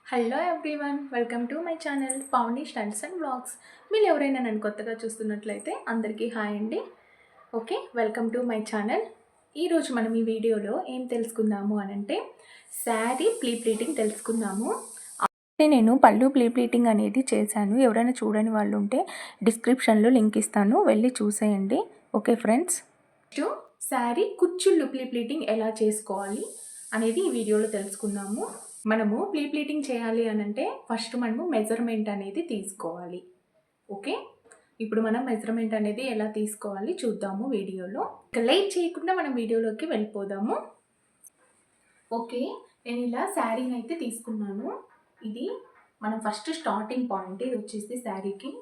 Hello everyone, welcome to my channel Pavani styles and vlogs. మీరు ఎవరైనా నన్ను కొత్తగా చూస్తున్నట్లయితే అందరికీ హాయ్ అండి. Okay, welcome to my channel. ఈరోజు మనం ఈ వీడియోలో ఏం తెలుసుకుందాము అనంటే శారీ ప్లీటింగ్ తెలుసుకుందాము. నేను పళ్ళు ప్లీటింగ్ అనేది చేశాను. ఎవరైనా చూడని వాళ్ళు ఉంటే డిస్క్రిప్షన్లో లింక్ ఇస్తాను, వెళ్ళి చూసేయండి. ఓకే ఫ్రెండ్స్, శారీ కుచ్చుళ్ళు ప్లీటింగ్ ఎలా చేసుకోవాలి అనేది ఈ వీడియోలో తెలుసుకుందాము. మనము ప్లీటింగ్ చేయాలి అనంటే ఫస్ట్ మనము మెజర్మెంట్ అనేది తీసుకోవాలి. ఓకే, ఇప్పుడు మనం మెజర్మెంట్ అనేది ఎలా తీసుకోవాలి చూద్దాము వీడియోలో. ఇక లేట్ చేయకుండా మనం వీడియోలోకి వెళ్ళిపోదాము. ఓకే, నేను ఇలా శారీని అయితే తీసుకున్నాను. ఇది మనం ఫస్ట్ స్టార్టింగ్ పాయింట్. ఇది వచ్చేసి శారీకి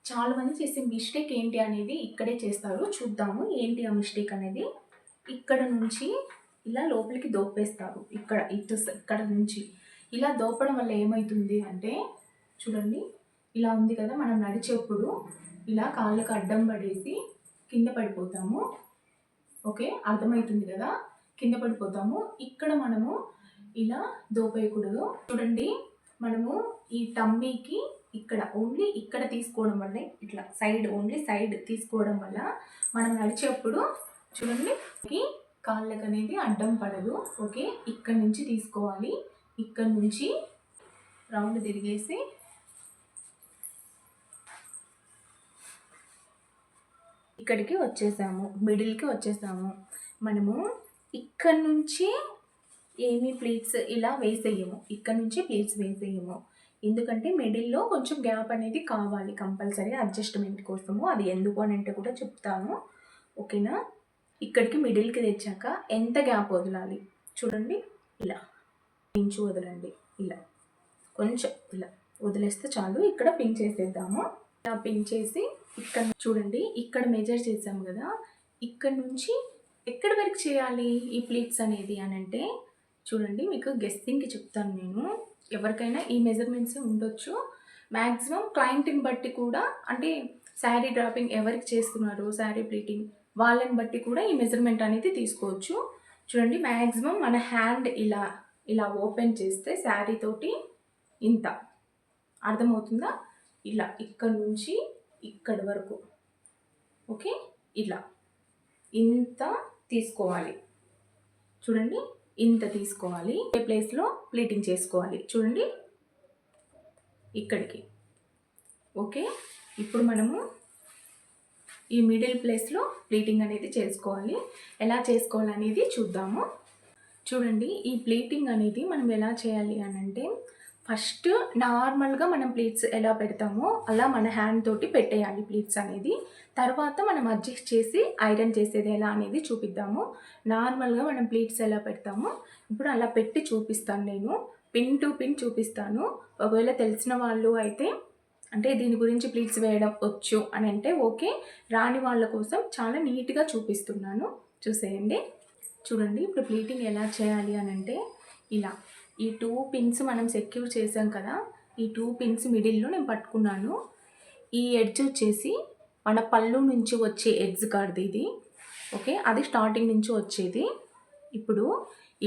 చాలామంది చేసే మిస్టేక్ ఏంటి అనేది ఇక్కడే చేస్తారు. చూద్దాము ఏంటి ఆ మిస్టేక్ అనేది. ఇక్కడ నుంచి ఇలా లోపలికి దోపేస్తారు. ఇక్కడ నుంచి ఇలా దోపడం వల్ల ఏమవుతుంది అంటే, చూడండి ఇలా ఉంది కదా, మనం నడిచేప్పుడు ఇలా కాళ్ళకు అడ్డం పడేసి కింద పడిపోతాము. ఓకే, అర్థమవుతుంది కదా, కింద పడిపోతాము. ఇక్కడ మనము ఇలా దోపేయకూడదు. చూడండి, మనము ఈ టమ్మీకి ఇక్కడ ఓన్లీ ఇక్కడ తీసుకోవడం వల్ల, ఇట్లా సైడ్ ఓన్లీ సైడ్ తీసుకోవడం వల్ల మనం నడిచేప్పుడు చూడండి కాళ్ళకు అనేది అడ్డం పడదు. ఓకే, ఇక్కడ నుంచి తీసుకోవాలి. ఇక్కడ నుంచి రౌండ్ తిరిగేసి ఇక్కడికి వచ్చేసాము, మిడిల్కి వచ్చేసాము. మనము ఇక్కడ నుంచి ఏమీ ప్లీట్స్ ఇలా వేసేయము, ఇక్కడ నుంచి ప్లీట్స్ వేసేయము. ఎందుకంటే మిడిల్లో కొంచెం గ్యాప్ అనేది కావాలి కంపల్సరీ అడ్జస్ట్మెంట్ కోసము. అది ఎందుకు అని అంటే కూడా చెప్తాను. ఓకేనా, ఇక్కడికి మిడిల్కి తెచ్చాక ఎంత గ్యాప్ వదలాలి చూడండి. ఇలా ఇంచు వదలండి, ఇలా కొంచెం ఇలా వదిలేస్తే చాలు. ఇక్కడ పిన్ చేసేద్దాము. ఇలా పిన్ చేసి ఇక్కడ చూడండి, ఇక్కడ మెజర్ చేసాము కదా, ఇక్కడ నుంచి ఎక్కడి వరకు చేయాలి ఈ ప్లీట్స్ అనేది అని అంటే, చూడండి మీకు గెస్సింగ్కి చెప్తాను నేను. ఎవరికైనా ఈ మెజర్మెంట్స్ ఉండొచ్చు. మ్యాక్సిమం క్లయింట్ని బట్టి కూడా, అంటే శారీ డ్రాపింగ్ ఎవరికి చేస్తున్నారు శారీ ప్లీటింగ్ వాళ్ళని బట్టి కూడా ఈ మెజర్మెంట్ అనేది తీసుకోవచ్చు. చూడండి, మ్యాక్సిమం మన హ్యాండ్ ఇలా ఇలా ఓపెన్ చేస్తే శారీ తోటి ఇంత అర్థమవుతుందా, ఇలా ఇక్కడ నుంచి ఇక్కడి వరకు. ఓకే, ఇలా ఇంత తీసుకోవాలి. చూడండి, ఇంత తీసుకోవాలి. ఏ ప్లేస్లో ప్లీటింగ్ చేసుకోవాలి చూడండి, ఇక్కడికి. ఓకే, ఇప్పుడు మనము ఈ మిడిల్ ప్లేస్లో ప్లీటింగ్ అనేది చేసుకోవాలి. ఎలా చేసుకోవాలి అనేది చూద్దాము. చూడండి, ఈ ప్లీటింగ్ అనేది మనం ఎలా చేయాలి అని అంటే, ఫస్ట్ నార్మల్గా మనం ప్లీట్స్ ఎలా పెడతామో అలా మన హ్యాండ్ తోటి పెట్టేయాలి ప్లీట్స్ అనేది. తర్వాత మనం అడ్జస్ట్ చేసి ఐరన్ చేసేది ఎలా అనేది చూపిద్దాము. నార్మల్గా మనం ప్లీట్స్ ఎలా పెడతామో ఇప్పుడు అలా పెట్టి చూపిస్తాను నేను. పిన్ టు పిన్ చూపిస్తాను. ఒకవేళ తెలిసిన వాళ్ళు అయితే, అంటే దీని గురించి ప్లీట్స్ వేయడం వచ్చు అని అంటే ఓకే. రాని వాళ్ళ కోసం చాలా నీట్గా చూపిస్తున్నాను, చూసేయండి. చూడండి, ఇప్పుడు ప్లీటింగ్ ఎలా చేయాలి అని అంటే, ఇలా ఈ 2 పిన్స్ మనం సెక్యూర్ చేసాం కదా, ఈ 2 పిన్స్ మిడిల్లో నేను పట్టుకున్నాను. ఈ ఎడ్జ్ వచ్చేసి మన పళ్ళు నుంచి వచ్చే ఎడ్జ్ కార్ది ఇది. ఓకే, అది స్టార్టింగ్ నుంచి వచ్చేది. ఇప్పుడు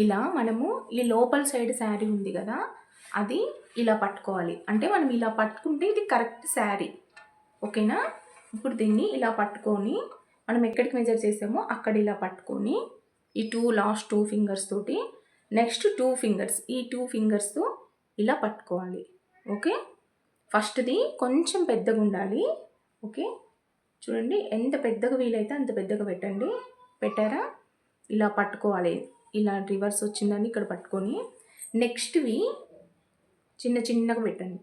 ఇలా మనము ఈ లోపల సైడ్ శారీ ఉంది కదా, అది ఇలా పట్టుకోవాలి. అంటే మనం ఇలా పట్టుకుంటే ఇది కరెక్ట్ శారీ. ఓకేనా, ఇప్పుడు దీన్ని ఇలా పట్టుకొని మనం ఎక్కడికి మెజర్ చేసామో అక్కడ ఇలా పట్టుకొని ఈ లాస్ట్ 2 ఫింగర్స్ తోటి నెక్స్ట్ 2 ఫింగర్స్, ఈ 2 ఫింగర్స్ ఇలా పట్టుకోవాలి. ఓకే, ఫస్ట్ది కొంచెం పెద్దగా ఉండాలి. ఓకే, చూడండి ఎంత పెద్దగా వీలైతే అంత పెద్దగా పెట్టండి. పెట్టారా, ఇలా పట్టుకోవాలి. ఇలా రివర్స్ వచ్చిందని ఇక్కడ పట్టుకొని నెక్స్ట్వి చిన్న చిన్నగా పెట్టండి.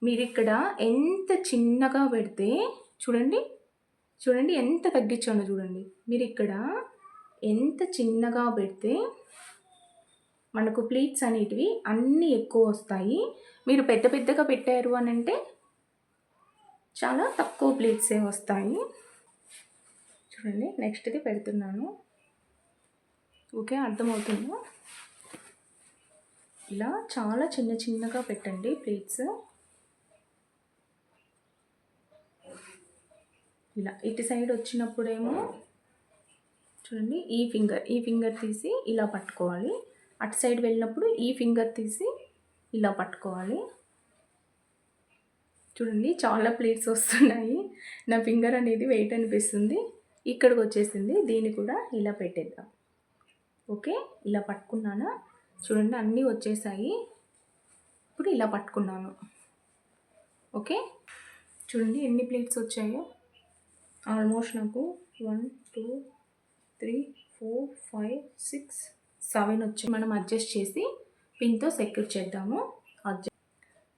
మీరు ఇక్కడ ఎంత చిన్నగా పెడితే చూడండి, చూడండి ఎంత తగ్గించానో చూడండి. మీరు ఇక్కడ ఎంత చిన్నగా పెడితే మనకు ప్లీట్స్ అనేటివి అన్నీ ఎక్కువ వస్తాయి. మీరు పెద్ద పెద్దగా పెట్టారు అని అంటే చాలా తక్కువ ప్లీట్సే వస్తాయి. చూడండి, నెక్స్ట్ది పెడుతున్నాను. ఓకే, అర్థమవుతుందా? ఇలా చాలా చిన్న చిన్నగా పెట్టండి ప్లీట్స్. ఇలా ఇటు సైడ్ వచ్చినప్పుడేమో చూడండి, ఈ ఫింగర్ తీసి ఇలా పట్టుకోవాలి. అటు సైడ్ వెళ్ళినప్పుడు ఈ ఫింగర్ తీసి ఇలా పట్టుకోవాలి. చూడండి చాలా ప్లేట్స్ వస్తున్నాయి. నా ఫింగర్ అనేది వెయిట్ అనిపిస్తుంది. ఇక్కడికి వచ్చేసింది. దీన్ని కూడా ఇలా పెట్టేద్దాం. ఓకే, ఇలా పట్టుకున్నానా? చూడండి అన్నీ వచ్చేసాయి. ఇప్పుడు ఇలా పట్టుకున్నాను. ఓకే, చూడండి ఎన్ని ప్లేట్స్ వచ్చాయో. ఆల్మోస్ట్ నాకు 1 2 3 4 5 6 7 వచ్చాయి. మనం అడ్జస్ట్ చేసి పిన్తో సెక్యూర్ చేద్దాము.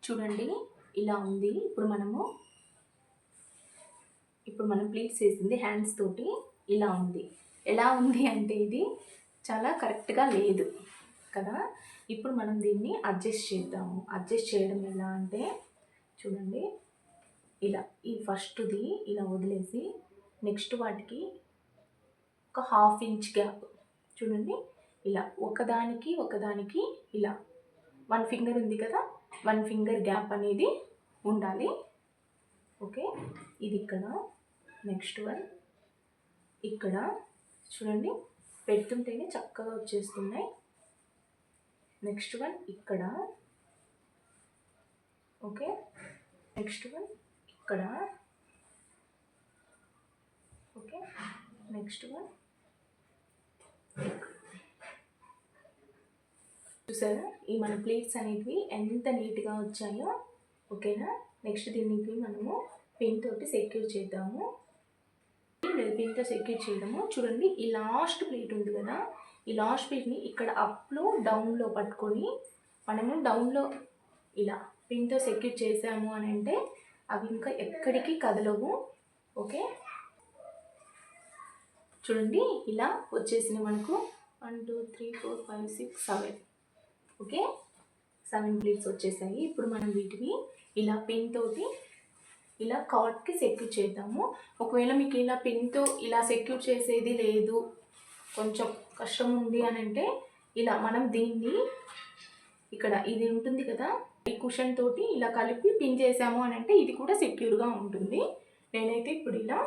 చూడండి ఇలా ఉంది. ఇప్పుడు మనం ప్లేట్స్ వేసింది హ్యాండ్స్ తోటి ఇలా ఉంది. ఎలా ఉంది అంటే ఇది చాలా కరెక్ట్గా లేదు కదా. ఇప్పుడు మనం దీన్ని అడ్జస్ట్ చేద్దాము. అడ్జస్ట్ చేయడం ఎలా అంటే చూడండి, ఇలా ఈ ఫస్ట్ది ఇలా వదిలేసి నెక్స్ట్ వాటికి ఒక 1/2 ఇంచ్ గ్యాప్ చూడండి. ఇలా ఒకదానికి ఇలా 1 ఫింగర్ ఉంది కదా, 1 ఫింగర్ గ్యాప్ అనేది ఉండాలి. ఓకే, ఇది ఇక్కడ, నెక్స్ట్ వన్ ఇక్కడ. చూడండి పెడుతుంటేనే చక్కగా వచ్చేస్తున్నాయి. నెక్స్ట్ వన్ ఇక్కడ. ఓకే, నెక్స్ట్ వన్ ఇక్కడ. ఓకే, నెక్స్ట్ వన్ చూసారా ఈ మన ప్లేట్స్ అనేవి ఎంత నీట్గా వచ్చాయో. ఓకేనా, నెక్స్ట్ దీనికి మనము పెన్ తోటి సెక్యూర్ చేద్దాము. పెన్తో సెక్యూర్ చేయడము. చూడండి ఈ లాస్ట్ ప్లేట్ ఉంది కదా, ఈ లాస్ట్ ప్లేట్ని ఇక్కడ అప్లో డౌన్లో పట్టుకొని మనము డౌన్లో ఇలా పిన్తో సెక్యూర్ చేసాము అని అంటే అవి ఇంకా ఎక్కడికి కదలవు. ఓకే, చూడండి ఇలా వచ్చేసింది మనకు 1 2 3 4 5 6 7. ఓకే, 7 ప్లేట్స్ వచ్చేసాయి. ఇప్పుడు మనం వీటిని ఇలా పిన్ తోటి ఇలా కార్డ్కి సెక్యూర్ చేద్దాము. ఒకవేళ మీకు ఇలా పిన్తో ఇలా సెక్యూర్ చేసేది లేదు, కొంచెం కష్టం ఉంది అని అంటే ఇలా మనం దీన్ని ఇక్కడ ఇది ఉంటుంది కదా, ఈ కుషన్ తోటి ఇలా కలిపి పిన్ చేసాము అని అంటే ఇది కూడా సెక్యూర్గా ఉంటుంది. నేనైతే ఇప్పుడు ఇలా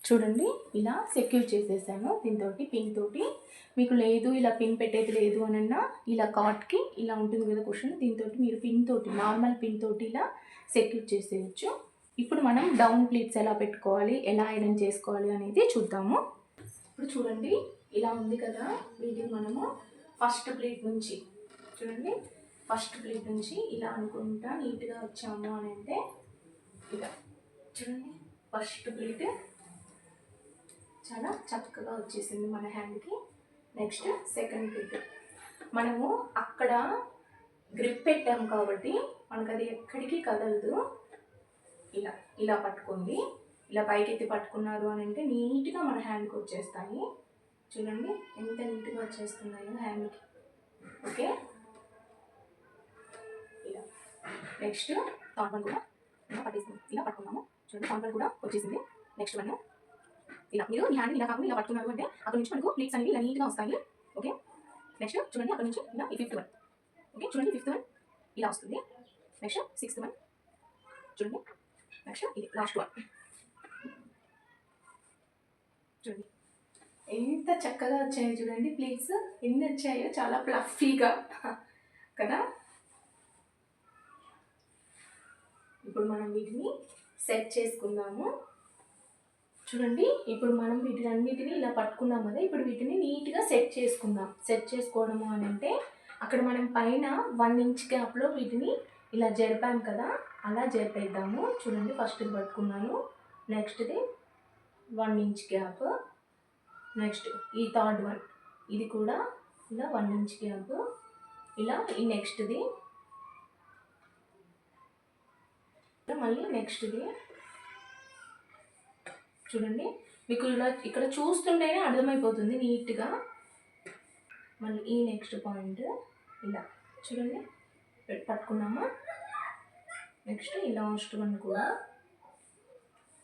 చూడండి ఇలా సెక్యూర్ చేసేసాను దీంతో, పిన్ తోటి. మీకు లేదు ఇలా పిన్ పెట్టేది లేదు అనన్నా ఇలా కార్డ్కి ఇలా ఉంటుంది కదా కుషన్, దీంతో మీరు పిన్ తోటి నార్మల్ పిన్ తోటి ఇలా సెక్యూర్ చేసేయచ్చు. ఇప్పుడు మనం డౌన్ ప్లేట్స్ ఎలా పెట్టుకోవాలి, ఎలా ఐరన్ చేసుకోవాలి అనేది చూద్దాము. ఇప్పుడు చూడండి ఇలా ఉంది కదా, వీటిని మనము ఫస్ట్ ప్లేట్ నుంచి చూడండి, ఫస్ట్ ప్లేట్ నుంచి ఇలా అనుకుంటా నీట్గా వచ్చాము అని అంటే ఇలా చూడండి ఫస్ట్ ప్లేట్ చాలా చక్కగా వచ్చేసింది మన హ్యాండ్కి. నెక్స్ట్ సెకండ్ ప్లేట్ మనము అక్కడ గ్రిప్ పెట్టాము కాబట్టి మనకు అది ఎక్కడికి కదలదు. ఇలా ఇలా పట్టుకోండి, ఇలా పైకి ఎత్తి పట్టుకున్నారు అని అంటే నీట్గా మన హ్యాండ్కి వచ్చేస్తాయి. చూడండి ఎంత నీట్గా వచ్చేస్తున్నాయో హ్యాండ్కి. ఓకే, ఇలా నెక్స్ట్ థర్డ్ కూడా ఇలా పట్టేసింది, ఇలా పట్టుకున్నాము. చూడండి థర్డ్ కూడా వచ్చేసింది. నెక్స్ట్ వన్ ఇలా మీరు ఈ హ్యాండ్ ఇలా కాకుండా ఇలా పట్టుకున్నారు అంటే అక్కడ నుంచి మనకు ప్లేట్స్ అనేవి ఇలా నీట్గా వస్తాయి. ఓకే, నెక్స్ట్ చూడండి అక్కడ నుంచి ఇలా ఈ 5th వన్. ఓకే, చూడండి 5th వన్ ఇలా వస్తుంది. నెక్స్ట్ 6th వన్ చూడండి. నెక్స్ట్ ఇది లాస్ట్ వన్. చూడండి ఎంత చక్కగా వచ్చాయో చూడండి ప్లేట్స్ ఎన్ని వచ్చాయో, చాలా ఫ్లఫీగా కదా. ఇప్పుడు మనం వీటిని సెట్ చేసుకుందాము. చూడండి ఇప్పుడు మనం వీటినన్నిటిని ఇలా పట్టుకున్నాం కదా, ఇప్పుడు వీటిని నీట్గా సెట్ చేసుకుందాం. సెట్ చేసుకోవడము అని అంటే అక్కడ మనం పైన 1 ఇంచ్ గ్యాప్లో వీటిని ఇలా జరిపాం కదా, అలా జరిపేద్దాము. చూడండి ఫస్ట్ పట్టుకున్నాను, నెక్స్ట్ది 1 ఇంచ్ గ్యాప్, నెక్స్ట్ ఈ థర్డ్ వన్ ఇది కూడా ఇలా 1 ఇంచ్ గ్యాప్, ఇలా ఈ నెక్స్ట్ది మళ్ళీ నెక్స్ట్ది. చూడండి మీకు ఇలా ఇక్కడ చూస్తుంటేనే అర్థమైపోతుంది నీట్గా. మళ్ళీ ఈ నెక్స్ట్ పాయింట్ ఇలా చూడండి పట్టుకున్నామా. నెక్స్ట్ ఈ లాస్ట్ వన్ కూడా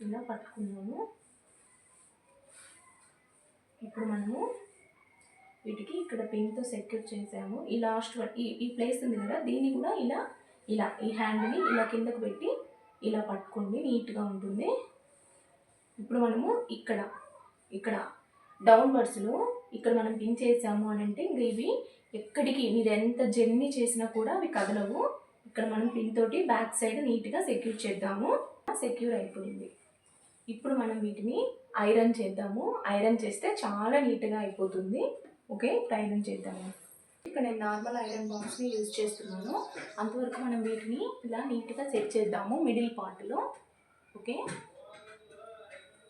ఇలా పట్టుకున్నాము. ఇప్పుడు మనము వీటికి ఇక్కడ పిన్తో సెక్యూర్ చేసాము. ఈ లాస్ట్ వన్ ఈ ప్లేస్ ఉంది కదా, దీన్ని కూడా ఇలా ఇలా ఈ హ్యాండ్ని ఇలా కిందకు పెట్టి ఇలా పట్టుకోండి, నీట్గా ఉంటుంది. ఇప్పుడు మనము ఇక్కడ డౌన్వర్డ్స్లో ఇక్కడ మనం పిన్ చేసాము అని అంటే ఇంక ఇవి ఎక్కడికి మీరు ఎంత జర్నీ చేసినా కూడా అవి కదలవు. ఇక్కడ మనం పిన్ తోటి బ్యాక్ సైడ్ నీట్గా సెక్యూర్ చేద్దాము. సెక్యూర్ అయిపోయింది. ఇప్పుడు మనం వీటిని ఐరన్ చేద్దాము. ఐరన్ చేస్తే చాలా నీట్గా అయిపోతుంది. ఓకే, ఐరన్ చేద్దాము. ఇక్కడ నేను నార్మల్ ఐరన్ బాక్స్ని యూజ్ చేస్తున్నాను. అంతవరకు మనం వీటిని ఇలా నీట్గా సెట్ చేద్దాము మిడిల్ పార్ట్లో. ఓకే,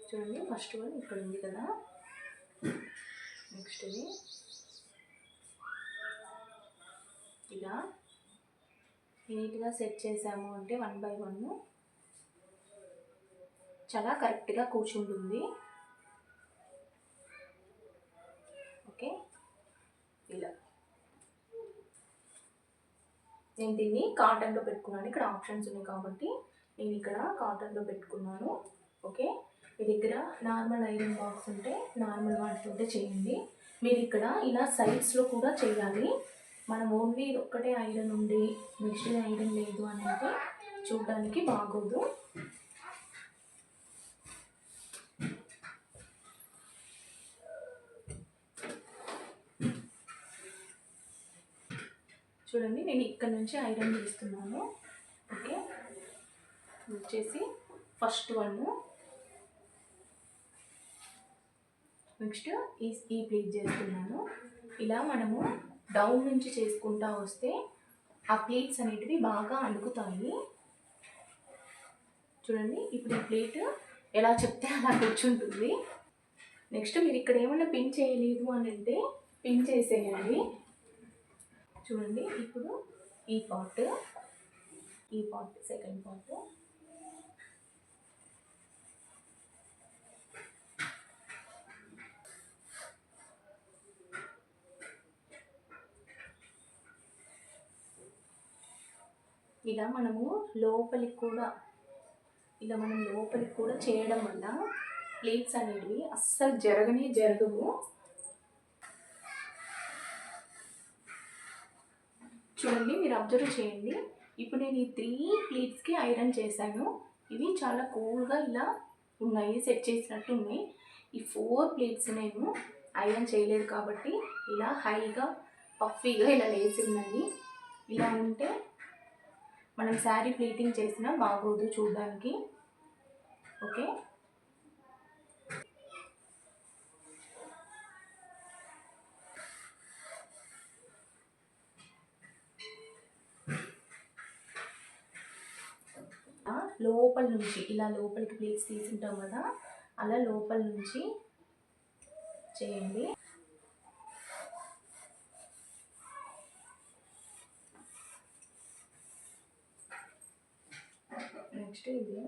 చూడండి ఫస్ట్ వన్ ఇక్కడ ఉంది కదా, నెక్స్ట్ ఇది ఇలా నీట్గా సెట్ చేసాము అంటే 1 by 1 చాలా కరెక్ట్గా కూర్చుంటుంది. ఓకే, ఇలా నేను దీన్ని కాటన్లో పెట్టుకున్నాను. ఇక్కడ ఆప్షన్స్ ఉన్నాయి కాబట్టి నేను ఇక్కడ కాటన్లో పెట్టుకున్నాను. ఓకే, మీ దగ్గర నార్మల్ ఐరన్ బాక్స్ ఉంటే నార్మల్ వాటితో చేయండి. మీరు ఇక్కడ ఇలా సైడ్స్లో కూడా చేయాలి. మనం ఓన్లీ ఒక్కటే ఐరన్ ఉండి నెక్స్ట్ ఐరన్ లేదు అని అంటే చూడడానికి బాగోదు. చూడండి నేను ఇక్కడ నుంచి ఐరన్ చేస్తున్నాను. ఓకే, వచ్చేసి ఫస్ట్ వన్, నెక్స్ట్ ఈ ప్లేట్ చేస్తున్నాను. ఇలా మనము డౌన్ నుంచి చేసుకుంటా వస్తే ఆ ప్లేట్స్ అనేటివి బాగా అలుకుతాయి. చూడండి ఇప్పుడు ఈ ప్లేట్ ఎలా చెప్తే అలా కూర్చుంటుంది. నెక్స్ట్ మీరు ఇక్కడ ఏమైనా పిన్ చేయలేదు అని అంటే పిన్ చేసేయాలి. చూడండి ఇప్పుడు ఈ పార్ట్ సెకండ్ పార్ట్ ఇలా మనము లోపలికి కూడా చేయడం వల్ల ప్లేట్స్ అనేవి అస్సలు జరగవు. చూడండి మీరు అబ్జర్వ్ చేయండి. ఇప్పుడు నేను ఈ 3 ప్లేట్స్కి ఐరన్ చేశాను. ఇవి చాలా కూల్గా ఇలా ఉన్నాయి, సెట్ చేసినట్టు ఉన్నాయి. ఈ 4 ప్లేట్స్ నేను ఐరన్ చేయలేదు కాబట్టి ఇలా హైగా పఫీగా ఇలా లేచి ఉన్నాయి. ఇలా ఉంటే మనం శారీ ప్లేటింగ్ చేసినా బాగోదు చూడడానికి. ఓకే, లోపల నుంచి ఇలా లోపలికి ప్లేట్స్ తీసుంటాం కదా, అలా లోపల నుంచి చేయండి. నెక్స్ట్ ఇది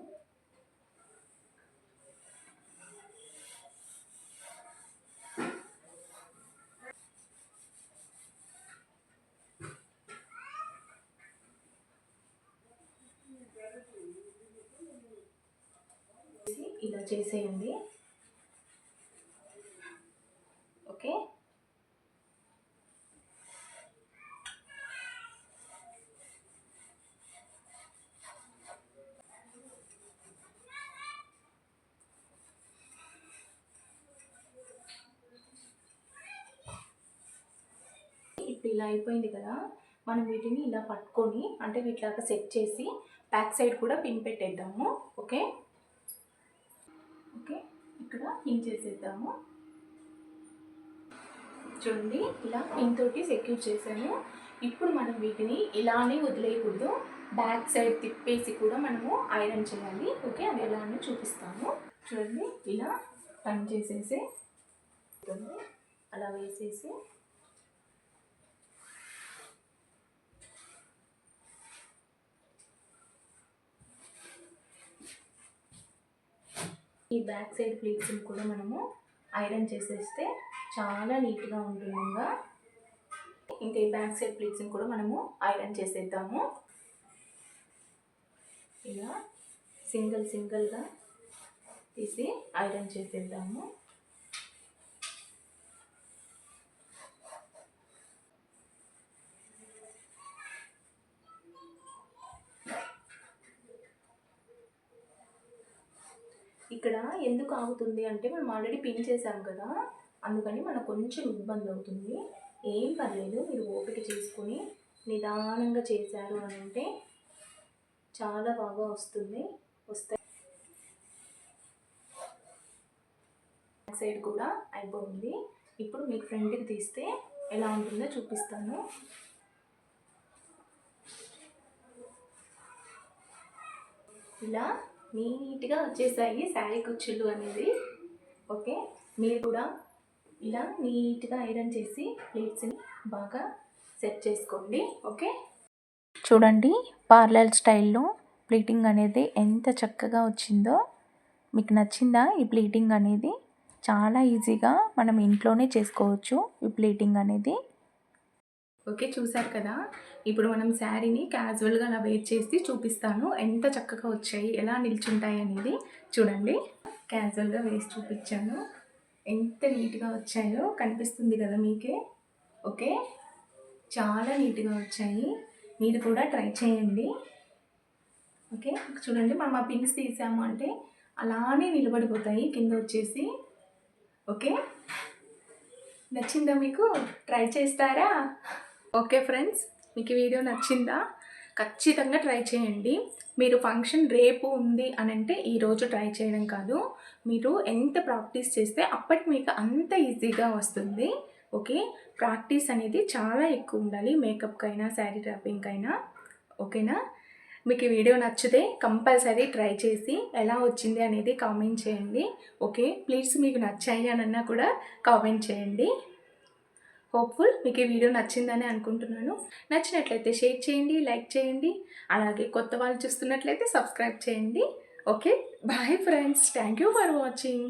ఇలా చేసేయండి. ఓకే, ఇప్పుడు ఇలా అయిపోయింది కదా, మనం వీటిని ఇలా పట్టుకొని అంటే వీటిలాగా సెట్ చేసి బ్యాక్ సైడ్ కూడా పిన్ పెట్టేద్దాము. ఓకే, ఇక్కడ పిన్ చేసేద్దాము. చూడండి ఇలా పిన్ తోటి సెక్యూర్ చేసాము. ఇప్పుడు మనం వీటిని ఇలానే వదిలేయకూడదు, బ్యాక్ సైడ్ తిప్పేసి కూడా మనము ఐరన్ చేయాలి. ఓకే, అది ఎలా అని చూపిస్తాము. చూడండి ఇలా టర్న్ చేసేసి అలా వేసేసి ఈ బ్యాక్ సైడ్ ప్లేట్స్ని కూడా మనము ఐరన్ చేసేస్తే చాలా నీట్గా ఉంటుంది. ఇంకా ఈ బ్యాక్ సైడ్ ప్లేట్స్ని కూడా మనము ఐరన్ చేసేద్దాము. ఇలా సింగిల్గా తీసి ఐరన్ చేసేద్దాము. ఇక్కడ ఎందుకు ఆగుతుంది అంటే మనం ఆల్రెడీ పిన్ చేసాం కదా, అందుకని మనకు కొంచెం ఇబ్బంది అవుతుంది. ఏం పర్లేదు, మీరు ఓపిక చేసుకొని నిదానంగా చేశారు అని అంటే చాలా బాగా వస్తాయి. బ్యాక్ సైడ్ కూడా అయిపోయింది. ఇప్పుడు మీకు ఫ్రంట్కి తీస్తే ఎలా ఉంటుందో చూపిస్తాను. ఇలా నీట్గా వచ్చేసాయి శారీ కుచ్చులు అనేది. ఓకే, మీరు కూడా ఇలా నీట్గా ఐరన్ చేసి ప్లేట్స్ని బాగా సెట్ చేసుకోండి. ఓకే, చూడండి పార్లర్ స్టైల్లో ప్లీటింగ్ అనేది ఎంత చక్కగా వచ్చిందో. మీకు నచ్చిందా ఈ ప్లీటింగ్ అనేది? చాలా ఈజీగా మనం ఇంట్లోనే చేసుకోవచ్చు ఈ ప్లీటింగ్ అనేది. ఓకే, చూసారు కదా. ఇప్పుడు మనం శారీని క్యాజువల్గా అలా వేర్ చేసి చూపిస్తాను ఎంత చక్కగా వచ్చాయి, ఎలా నిల్చుంటాయి అనేది. చూడండి, క్యాజువల్గా వేసి చూపించాను, ఎంత నీట్గా వచ్చాయో కనిపిస్తుంది కదా మీకే. ఓకే, చాలా నీట్గా వచ్చాయి, మీరు కూడా ట్రై చేయండి. ఓకే, చూడండి మనం ఆ పిన్స్ తీసాము అంటే అలానే నిలబడిపోతాయి కింద వచ్చేసి. ఓకే, నచ్చిందా మీకు? ట్రై చేస్తారా? ఓకే ఫ్రెండ్స్, మీకు వీడియో నచ్చిందా? ఖచ్చితంగా ట్రై చేయండి. మీరు ఫంక్షన్ రేపు ఉంది అని అంటే ఈరోజు ట్రై చేయడం కాదు, మీరు ఎంత ప్రాక్టీస్ చేస్తే అప్పటికి మీకు అంత ఈజీగా వస్తుంది. ఓకే, ప్రాక్టీస్ అనేది చాలా ఎక్కువ ఉండాలి, మేకప్కైనా శారీ డ్రాపింగ్ అయినా. ఓకేనా? మీకు ఈ వీడియో నచ్చితే కంపల్సరీ ట్రై చేసి ఎలా వచ్చింది అనేది కామెంట్ చేయండి. ఓకే, ప్లీజ్ మీకు నచ్చాయి అని కూడా కామెంట్ చేయండి. హోప్ఫుల్ మీకు ఈ వీడియో నచ్చిందని అనుకుంటున్నాను. నచ్చినట్లయితే షేర్ చేయండి, లైక్ చేయండి. అలాగే కొత్త వాళ్ళు చూస్తున్నట్లయితే సబ్స్క్రైబ్ చేయండి. Okay, bye friends, thank you for watching.